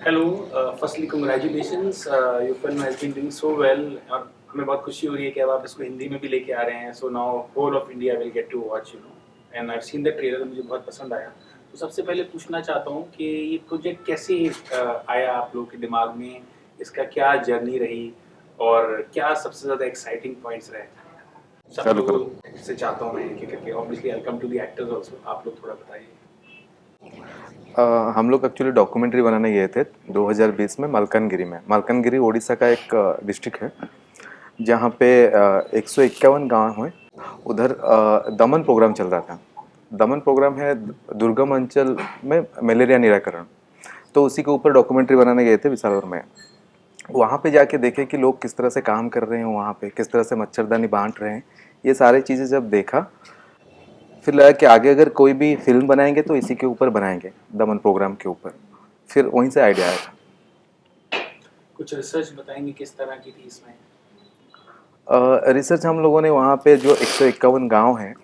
Hello, firstly congratulations, your film has been doing so well और हमें बहुत खुशी हो रही है कि अब आप इसको हिंदी में भी लेके आ रहे हैं. So now whole of India will get to watch and I have seen the trailer. मुझे बहुत पसंद आया. तो सबसे पहले पूछना चाहता हूँ कि ये प्रोजेक्ट कैसे आया आप लोगों के दिमाग में, इसका क्या जर्नी रही और क्या सबसे ज़्यादा एक्साइटिंग पॉइंट्स रहे. सब चालू करो। लोगों से चाहता हूँ मैं कि obviously I come to the actors also. आप लोग थोड़ा बताइए. हम लोग एक्चुअली डॉक्यूमेंट्री बनाने गए थे 2020 में मालकानगिरी में। मालकानगिरी उड़ीसा का एक डिस्ट्रिक्ट है जहाँ पे 151 गांव हैं। उधर दमन प्रोग्राम चल रहा था। दमन प्रोग्राम है दुर्गम अंचल में मलेरिया निराकरण। तो उसी के ऊपर डॉक्यूमेंट्री बनाने गए थे विसालौर में। वहाँ पे जाके देखे कि लोग किस तरह से काम कर रहे हैं, वहाँ पे किस तरह से मच्छरदानी बांट रहे हैं। ये सारी चीज़ें जब देखा, फिर लगा कि आगे अगर कोई भी फिल्म बनाएंगे तो इसी के ऊपर बनाएंगे, दमन प्रोग्राम के ऊपर। फिर वहीं से आइडिया आया था। कुछ रिसर्च बताएंगे किस तरह की थी इसमें. रिसर्च हम लोगों ने वहाँ पे जो 151 गांव हैं,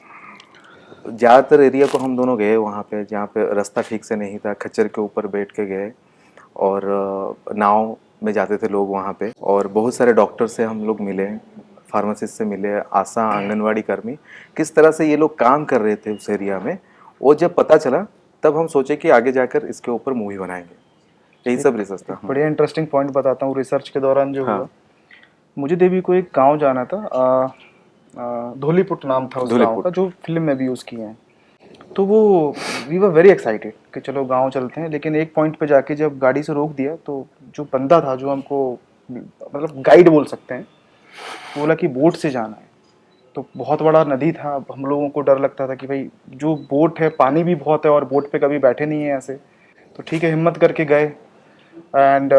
ज़्यादातर एरिया को हम दोनों गए वहाँ पे जहाँ पे रास्ता ठीक से नहीं था। खच्चर के ऊपर बैठ के गए और नाव में जाते थे लोग वहाँ पे। और बहुत सारे डॉक्टर से हम लोग मिले, फार्मासिस्ट से मिले, आशा आंगनवाड़ी कर्मी, किस तरह से ये लोग काम कर रहे थे उस एरिया में। वो जब पता चला तब हम सोचे कि आगे जाकर इसके ऊपर मूवी बनाएंगे। यही एक सब रिसर्च था। एक बढ़िया इंटरेस्टिंग पॉइंट बताता हूँ रिसर्च के दौरान जो हाँ। हुआ। मुझे देवी को एक गांव जाना था, धूलीपुट नाम था उस गांव का, धूलीपुट। जो फिल्म में भी यूज़ किए हैं। तो वो वी वर वेरी एक्साइटेड कि चलो गांव चलते हैं। लेकिन एक पॉइंट पे जाके जब गाड़ी से रोक दिया तो जो बंदा था, जो हमको मतलब गाइड बोल सकते हैं, वो बोला कि बोट से जाना है। तो बहुत बड़ा नदी था। अब हम लोगों को डर लगता था कि भाई जो बोट है, पानी भी बहुत है और बोट पे कभी बैठे नहीं है ऐसे। तो ठीक है, हिम्मत करके गए। एंड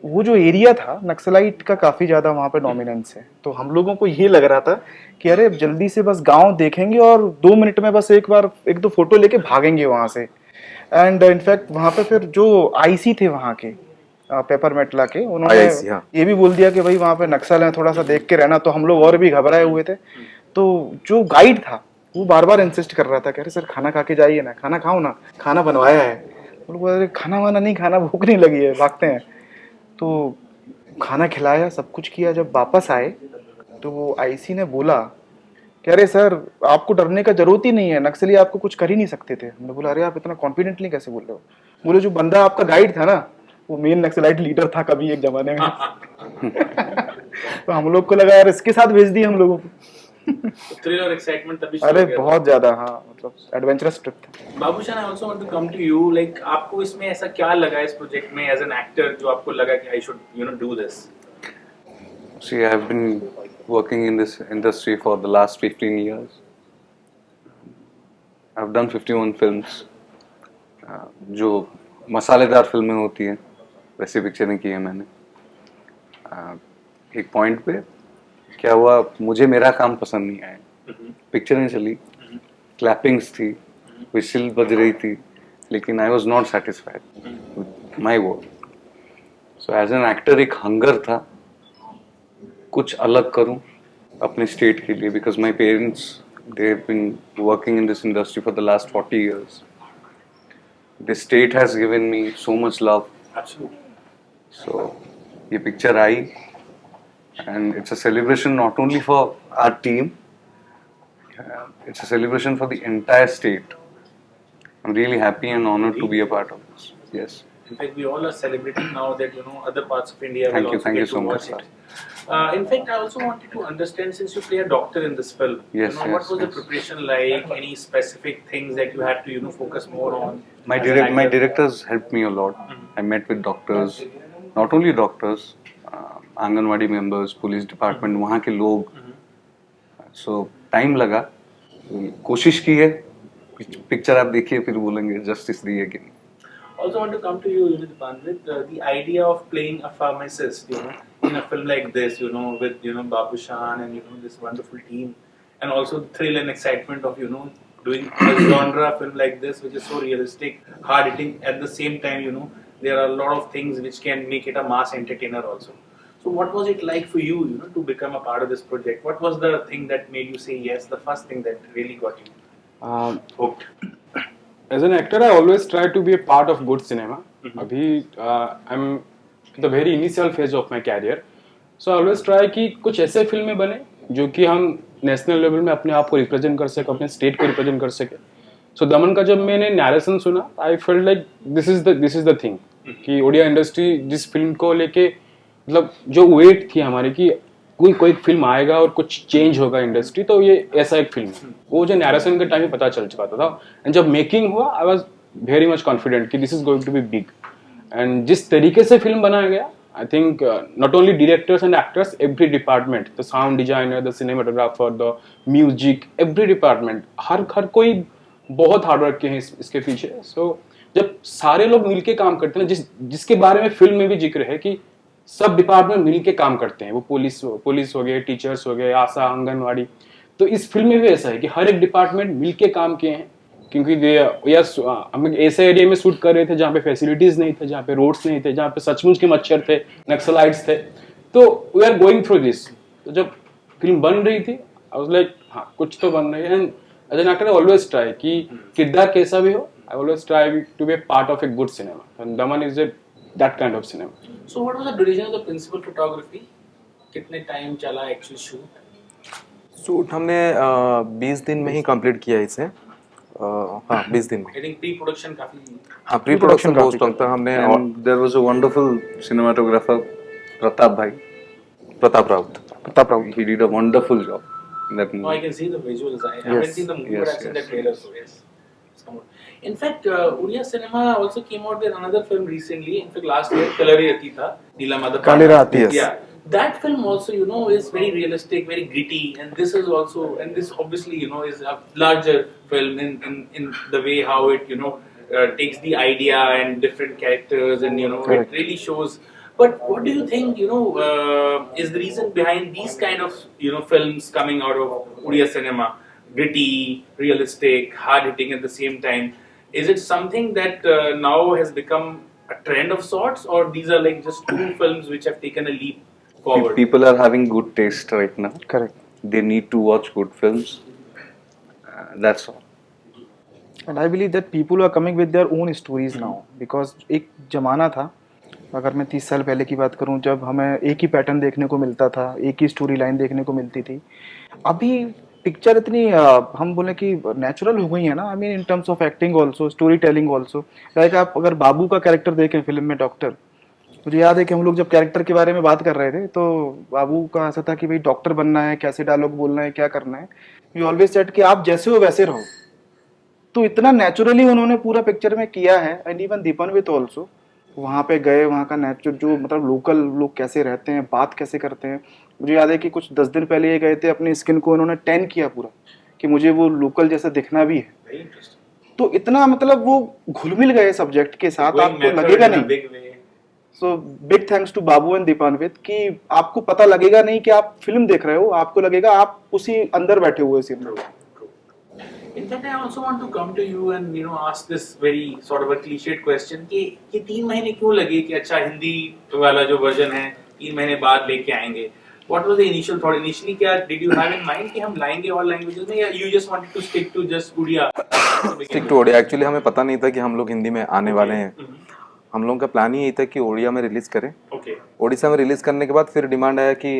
वो जो एरिया था नक्सलाइट का, काफ़ी ज़्यादा वहाँ पे डोमिनेंस है। तो हम लोगों को ये लग रहा था कि अरे अब जल्दी से बस गांव देखेंगे और 2 मिनट में बस एक बार एक दो फोटो लेके भागेंगे वहाँ से। एंड इनफैक्ट वहाँ पे फिर जो आईसी थे वहाँ के, पेपर मेटला के, उन्होंने IIC। हाँ। ये भी बोल दिया कि भाई वहाँ पे नक्सल है, थोड़ा सा देख के रहना। तो हम लोग और भी घबराए हुए थे। तो जो गाइड था वो बार बार इंसिस्ट कर रहा था, कह रहे सर खाना खा के जाइए ना, खाना खाओ ना, खाना बनवाया है। हम लोग बोले, अरे खाना वाना नहीं खाना, भूख नहीं लगी है, भागते हैं। तो खाना खिलाया, सब कुछ किया। जब वापस आए तो वो आईसी ने बोला कि अरे सर आपको डरने का जरूरत ही नहीं है, नक्सली आपको कुछ कर ही नहीं सकते थे। हमने बोला अरे आप इतना कॉन्फिडेंटली कैसे बोल रहे हो? बोले जो बंदा आपका गाइड था ना, वो मेन नक्सलाइट लीडर था कभी एक जमाने में। तो हम लोग को लगा यार इसके साथ भेज दिए हम लोगों को। थ्रिल और एक्साइटमेंट तभी शुरू अरे हो गया था. बहुत ज्यादा, हाँ, मतलब एडवेंचरस ट्रिप था। Babushan, I also want to come to you. Like आपको इसमें ऐसा क्या लगा इस प्रोजेक्ट में एज एन एक्टर जो आपको लगा कि I should do this. See, I've been working in this industry for the last 15 years. I've done 51 films. जो मसालेदार फिल्में होती हैं वैसी पिक्चरें की है मैंने. एक पॉइंट पे क्या हुआ, मुझे मेरा काम पसंद नहीं आया. पिक्चरें चली, क्लैपिंग्स थी, विसिल बज रही थी, लेकिन I was not satisfied with my work. So as an actor एक हंगर था, कुछ अलग करूं अपने स्टेट के लिए. Because my parents, they have been working in this industry for the last 40 years. The state has given me so much love. Absolutely. So ये picture I and it's a celebration not only for our team, it's a celebration for the entire state. I'm really happy and honored to be a part of this. Yes. In fact, we all are celebrating now that other parts of India will also Thank you get to so watch much, it. In fact, I also wanted to understand, since you play a doctor in this film, Yes, what yes, was the yes. preparation like? Any specific things that you had to focus more on? My directors helped me a lot. I met with doctors, not only doctors, anganwadi members, police department, वहाँ के लोग. So time लगा, कोशिश की है. Picture आप देखिए फिर बोलेंगे जस्टिस दी है कि नहीं. Also want to come to you, Dipanjit, the idea of playing a pharmacist, in a film like this, with Babushan and this wonderful team, and also the thrill and excitement of doing a genre film like this, which is so realistic, hard hitting. At the same time, there are a lot of things which can make it a mass entertainer also. So, what was it like for you, to become a part of this project? What was the thing that made you say yes? The first thing that really got you Um, hooked? as an actor, I always try to be a part of good cinema. अभी I am the very initial phase of my career. So always try कि कुछ ऐसे फिल्में बने जो कि हम national level में अपने आप को रिप्रेजेंट कर सके, अपने स्टेट को रिप्रेजेंट कर सके. सो दमन का जब मैंने नैरेशन सुना, I felt like this is the thing कि ओडिया इंडस्ट्री जिस फिल्म को लेके, मतलब जो वेट थी हमारी कि कोई फिल्म आएगा और कुछ चेंज होगा इंडस्ट्री, तो ये ऐसा एक फिल्म है. वो जो नैरेशन के टाइम में पता चल चुका था. एंड जब मेकिंग हुआ, I was very much confident कि this is going to be big. And जिस तरीके से फिल्म बनाया गया, I think not only directors and actors, every department, the sound designer, the cinematographer, the music, every department, हर कोई बहुत hard work किए हैं इसके पीछे. सो जब सारे लोग मिलके काम करते हैं, जिसके बारे में फिल्म में भी जिक्र है कि सब डिपार्टमेंट मिलके काम करते हैं, वो पुलिस हो गए, टीचर्स हो गए, आशा, आंगनवाड़ी. तो इस फिल्म में भी ऐसा है कि हर एक डिपार्टमेंट मिलके काम किए हैं, क्योंकि हम ऐसे एरिया में शूट कर रहे थे जहाँ पे फैसिलिटीज नहीं थे, जहाँ पे रोड्स नहीं थे, जहाँ पे सचमुच के मच्छर थे, नक्सलाइट्स थे. तो we are going through this. तो जब फिल्म बन रही थी, आई वाज लाइक हाँ, कुछ तो बन रही है. And as an actor I always try कि किरदार कैसा भी हो, I always try to be part of a good cinema. And Daman is that kind of cinema. So what was the duration of the principal photography? कितने time चला actual shoot? Shoot हमने 20 दिन में ही कंप्लीट किया इसे. हाँ, 20 दिन में. आई थिंक प्री प्रोडक्शन काफी. हाँ, प्री प्रोडक्शन पोस्ट तक हमने. और And there was a wonderful cinematographer, Pratap Bhai. Pratap Raut. He did a wonderful job in that Oh, I movie. can see the visuals. I haven't seen the movie, but I've seen the trailer. So yes, it's come out. In fact, Uriya Cinema also came out with another film recently. In fact, last year, Kalariyati tha, Neelamada. Kalariyati, yes. Yeah, that film also, you know, is very realistic, very gritty, and this is also, and this obviously, you know, is a larger film in the way how it, you know, takes the idea and different characters, and you know, Correct. it really shows. But what do you think, you know, is the reason behind these kind of, you know, films coming out of Uriya Cinema? Gritty, realistic, hard hitting at the same time. Is it something that now has become a trend of sorts, or these are like just two films which have taken a leap forward? People are having good taste right now. Correct. They need to watch good films. That's all. And I believe that people are coming with their own stories now, because एक जमाना था, अगर मैं 30 साल पहले की बात करूं, जब हमें एक ही पैटर्न देखने को मिलता था, एक ही स्टोरी लाइन देखने को मिलती थी. अभी पिक्चर इतनी हम बोले कि नेचुरल हो गई है ना. I mean in terms of acting also, story telling also. Like आप अगर बाबू का कैरेक्टर देखें फिल्म में डॉक्टर, मुझे याद है कि हम लोग जब कैरेक्टर के बारे में बात कर रहे थे, तो बाबू का ऐसा था कि भाई डॉक्टर बनना है, कैसे डायलॉग बोलना है, क्या करना है. यू ऑलवेज सेड कि आप जैसे हो वैसे रहो. तो इतना नेचुरली उन्होंने पूरा पिक्चर में किया है. एंड इवन दीपनवित ऑल्सो, वहाँ पे गए, वहाँ का नेचुरल जो मतलब लोकल लोग कैसे रहते हैं, बात कैसे करते हैं. मुझे याद है कि कुछ 10 दिन पहले ये गए थे, अपनी स्किन को उन्होंने टैन किया पूरा, कि मुझे वो लोकल जैसा दिखना भी है. Very interesting. तो इतना मतलब वो घुल मिल गए सब्जेक्ट के साथ, Going आपको method लगेगा in a नहीं. big way. So big thanks to Babu and Dipanwit कि आपको पता लगेगा नहीं कि आप फिल्म देख रहे हो, आपको लगेगा आप उसी अंदर बैठे हुए सीन में. In fact, I also want to come to you and you know ask this very sort of a cliched question कि ये 3 महीने क्यों लगे कि अच्छा हिंदी वाला जो वर्जन है 3 महीने बाद लेके आएंगे? What was the initial thought? Initially, क्या did you have in mind कि हम लाएंगे all languages में, या you just wanted to stick to just Odia? Stick to Odia. Actually हमें पता नहीं था कि हम लोग हिंदी में आने वाले हैं. हम लोगों का प्लान ही यही था कि ओडिया में रिलीज करें. Okay. ओडिशा में रिलीज करने के बाद फिर डिमांड आया कि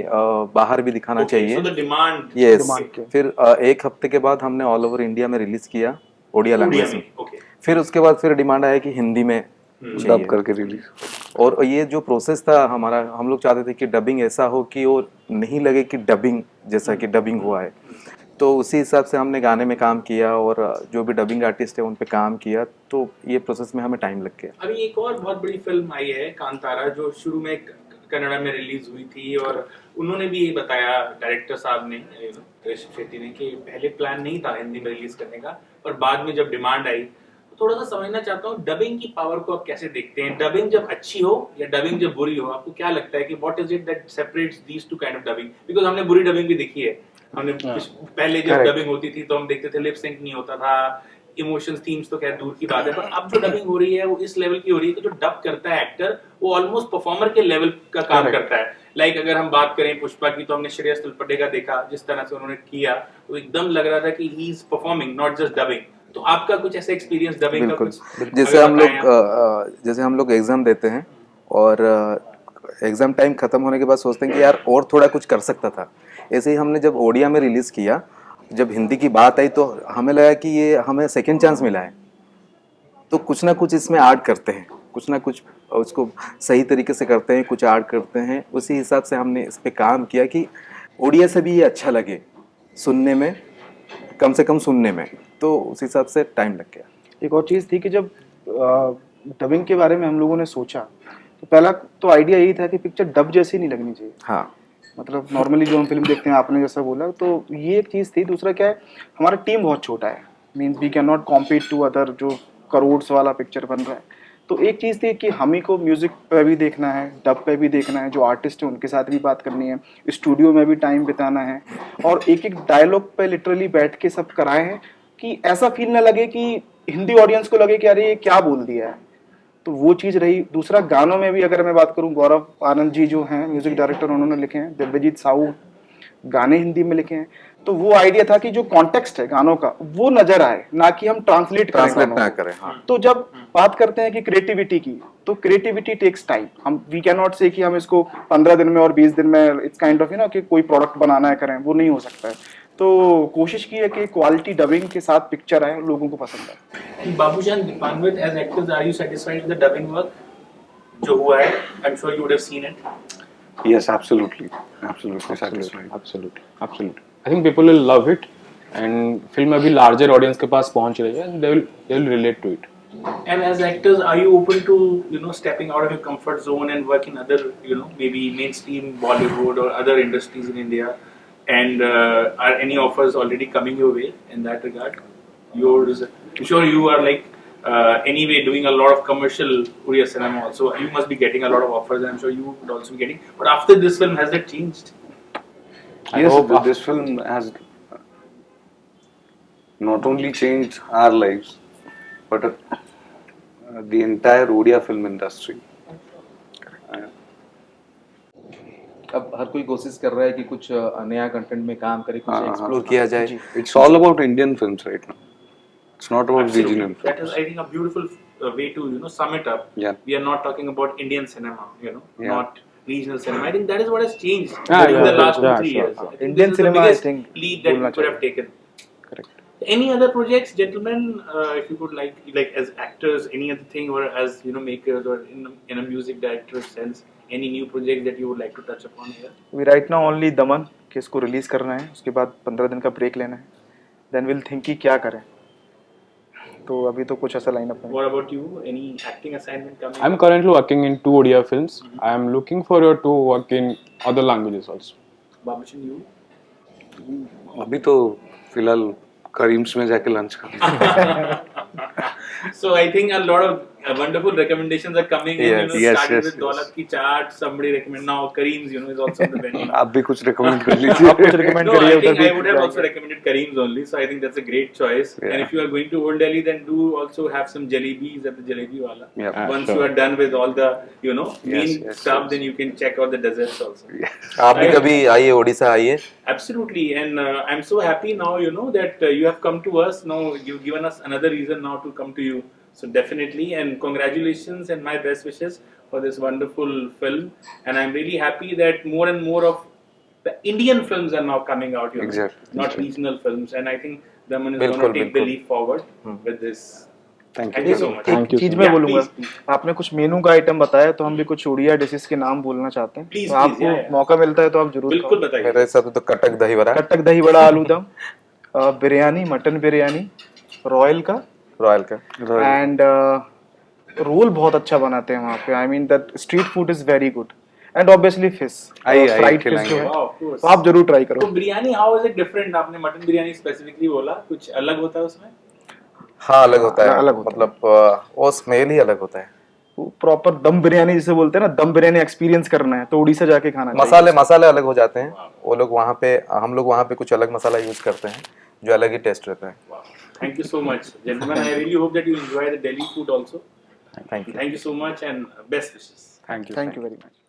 बाहर भी दिखाना Okay, चाहिए. so the demand. Yes. Demand के. फिर 1 हफ्ते के बाद हमने ऑल ओवर इंडिया में रिलीज किया ओडिया Odia लैंग्वेज में. में. Okay. फिर उसके बाद फिर डिमांड आया कि हिंदी में Dub चाहिए. करके रिलीज. और ये जो प्रोसेस था हमारा, हम लोग चाहते थे कि डबिंग ऐसा हो कि वो नहीं लगे कि डबिंग जैसा कि डबिंग हुआ है. तो उसी हिसाब से हमने गाने में काम किया और जो भी डबिंग आर्टिस्ट है उन पे काम किया. तो ये प्रोसेस में हमें टाइम लग गया. अभी एक और बहुत बड़ी फिल्म आई है कांतारा, जो शुरू में कन्नड़ा में रिलीज हुई थी, और उन्होंने भी ये बताया डायरेक्टर साहब ने, ऋषभ शेट्टी ने, कि पहले प्लान नहीं था हिंदी में रिलीज करने का, और बाद में जब डिमांड आई तो थोड़ा सा समझना चाहता हूँ डबिंग की पावर को आप कैसे देखते हैं. डबिंग जब अच्छी हो या डबिंग जब बुरी हो, आपको क्या लगता है कि what is it that separates these two kind of dubbing? Because हमने बुरी डबिंग भी देखी है. हमने पहले जब डबिंग होती थी तो हम देखते थे लिप सिंक नहीं होता था, इमोशंस थीम्स तो खैर दूर की बात है, पर अब जो डबिंग हो रही है वो इस लेवल की हो रही है कि जो डब करता है एक्टर वो ऑलमोस्ट परफॉर्मर के लेवल का काम करता है. लाइक अगर हम बात करें पुष्पा की, तो हमने श्रेयस तलपटे का देखा, जिस तरह से उन्होंने किया तो एकदम लग रहा था कि he is performing, not just dubbing. तो आपका कुछ ऐसा एक्सपीरियंस डबिंग का बिल्कुल। कुछ जैसे हम लोग एग्ज़ाम देते हैं और एग्ज़ाम टाइम ख़त्म होने के बाद सोचते हैं कि यार और थोड़ा कुछ कर सकता था। ऐसे ही हमने जब ओडिया में रिलीज़ किया, जब हिंदी की बात आई तो हमें लगा कि ये हमें सेकंड चांस मिला है, तो कुछ ना कुछ इसमें ऐड करते हैं, कुछ ना कुछ उसको सही तरीके से करते हैं, कुछ ऐड करते हैं। उसी हिसाब से हमने इस पे काम किया कि ओडिया से भी ये अच्छा लगे सुनने में, कम से कम सुनने में। तो उस हिसाब से टाइम लग गया। एक और चीज़ थी कि जब डबिंग के बारे में हम लोगों ने सोचा तो पहला तो आइडिया यही था कि पिक्चर डब जैसी नहीं लगनी चाहिए। हाँ, मतलब नॉर्मली जो हम फिल्म देखते हैं, आपने जैसा बोला, तो ये एक चीज़ थी। दूसरा क्या है, हमारा टीम बहुत छोटा है, means we can not compete to other जो करोड़्स वाला पिक्चर बन रहा है। तो एक चीज़ थी कि हम ही को म्यूज़िक पे भी देखना है, डब पे भी देखना है, जो आर्टिस्ट हैं उनके साथ भी बात करनी है, स्टूडियो में भी टाइम बिताना है, और एक एक डायलॉग पे लिटरली बैठ के सब कराए हैं कि ऐसा फील ना लगे कि हिंदी ऑडियंस को लगे कि अरे ये क्या बोल दिया है। तो वो चीज़ रही। दूसरा, गानों में भी अगर मैं बात करूं, गौरव आनंद जी जो हैं म्यूजिक डायरेक्टर, उन्होंने लिखे हैं, दिव्यजीत साहू गाने हिंदी में लिखे हैं। तो वो आइडिया था कि जो कॉन्टेक्स्ट है गानों का वो नजर आए, ना कि हम ट्रांसलेट ट्रांसलेट गानों ना को। करें। हाँ, तो जब बात करते हैं कि क्रिएटिविटी की, तो क्रिएटिविटी टेक्स टाइम। हम वी कैन नॉट से कि हम इसको 15 दिन में और 20 दिन में इट्स काइंड ऑफ कि कोई प्रोडक्ट बनाना है करें, वो नहीं हो सकता है। तो कोशिश की है कि क्वालिटी डबिंग के साथ पिक्चर आए, लोगों को पसंद आए। And Babushan, Dipanwit, as actors, are you satisfied with the dubbing work? जो हुआ है, I'm sure you would have seen it. Yes, absolutely satisfied. Absolutely. I think people will love it, and film अभी larger audience के पास पहुंच रही है, and they will relate to it. And as actors, are you open to stepping out of your comfort zone and work in other maybe mainstream Bollywood or other industries in India? And are any offers already coming your way in that regard? I'm sure you are like anyway doing a lot of commercial Oriya cinema also. You must be getting a lot of offers, and I'm sure you would also be getting. But after this film, has that changed? Yes, hope this film has not only changed our lives, but the entire Odia film industry. अब हर कोई कोशिश कर रहा है कि कुछ नया content में काम करे, कुछ एक्सप्लोर किया जाए। It's all about Indian films right now. It's not about Absolutely. regional That films. is, I think, a beautiful way to sum it up. Yeah. We are not talking about Indian cinema, Yeah. not regional cinema. I think that is what has changed Yeah, in the last 2-3 sure. years. I think Indian this is the cinema, I biggest think, lead that बोलना we could have चाहिए। taken. Correct. Any other projects, gentlemen? If you could like as actors, any other thing, or as makers, or in a music director sense, any new project that you would like to touch upon here? We right now only दमन कि इसको release करना है, उसके बाद 15 दिन का break लेना है, देन विल थिंक कि क्या करें। तो अभी तो कुछ ऐसा लाइन अप नहीं। What about you? Any acting assignment coming? I'm currently working in 2 Odia films. I am looking forward to work in other languages also. Babushan, you? अभी तो फिलहाल करीम्स में जाके लंच करना। So I think a lot of wonderful recommendations are coming in. Yes, Started yes, with yes. Daulat ki chaat, somebody recommend now Kareem's. Is also on the venue. आप भी कुछ recommend कर लीजिए। आप कुछ recommend No, करिए, I उधर think भी I would have जाएंगे। also recommended Kareem's only. So I think that's a great choice. Yeah. And if you are going to Old Delhi, then do also have some jalebis at the Jalebi Wala. Yeah. Once Sure. you are done with all the main yes, stuff, yes. then you can check out the desserts also. आप भी कभी आइए, ओडिशा आइए। Absolutely, and I'm so happy now, that you have come to us. Now you've given us another reason now to come to you. So definitely, and congratulations and my best wishes for this wonderful film. And I'm really happy that more and more of the Indian films are now coming out, Exactly. not regional films. And I think Daman is बिल्कुल, going to take the बिल्कुल। leap forward with this. Thank Thank you. you so much. Thank you एक चीज so मैं much. बोलूंगा, Yeah, please, आपने कुछ मेनू का item बताया, तो हम भी कुछ उड़िया डिशेस के नाम बोलना चाहते हैं। Please, तो please, आपको yeah. मौका मिलता है तो आप जरूर बिल्कुल खाओ। बताइए। मेरे हिसाब से तो कटक दही बड़ा, कटक दही बड़ा, आलू दम, बिरयानी, मटन बिरयानी, रॉयल का, रॉयल का। एंड रोल बहुत अच्छा बनाते हैं वहाँ पे। I mean that street food is very good, and obviously fish, आइए, फ्राइड फिश खिलाएंगे। जो है, Wow, of course. तो आप जरूर ट्राई तो करो। Biryani how is it different? आपने मटन बिरयानी स्पेसिफिकली बोला, कुछ अलग होता है उसमें? हाँ, अलग होता है, अलग होता है। मतलब वो स्मेल ही अलग होता है। प्रॉपर दम बिरयानी जिसे बोलते हैं ना, दम बिरयानी एक्सपीरियंस करना है तो उड़ीसा जाके खाना चाहिए। मसाले अलग हो जाते हैं। वो लोग वहाँ पे, हम लोग वहाँ पे कुछ अलग मसाला यूज करते हैं जो अलग ही टेस्ट रहता है। Wow. Thank you so much, gentlemen. I really hope that you enjoy the Delhi food also. Thank you. Thank you so much and best wishes. Thank you. Thank you very much.